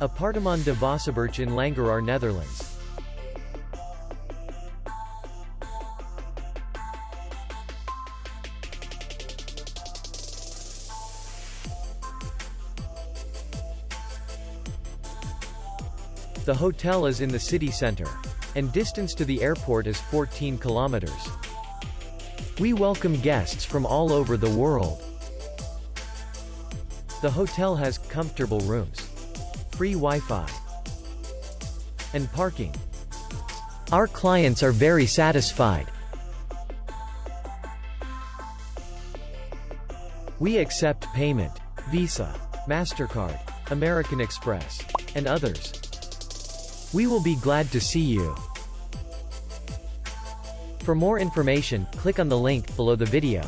Apartement De Vosseburch in Langeraar, Netherlands. The hotel is in the city center, and distance to the airport is 14 kilometers. We welcome guests from all over the world. The hotel has comfortable rooms, free Wi-Fi, and parking. Our clients are very satisfied. We accept payment, Visa, MasterCard, American Express, and others. We will be glad to see you. For more information, click on the link below the video.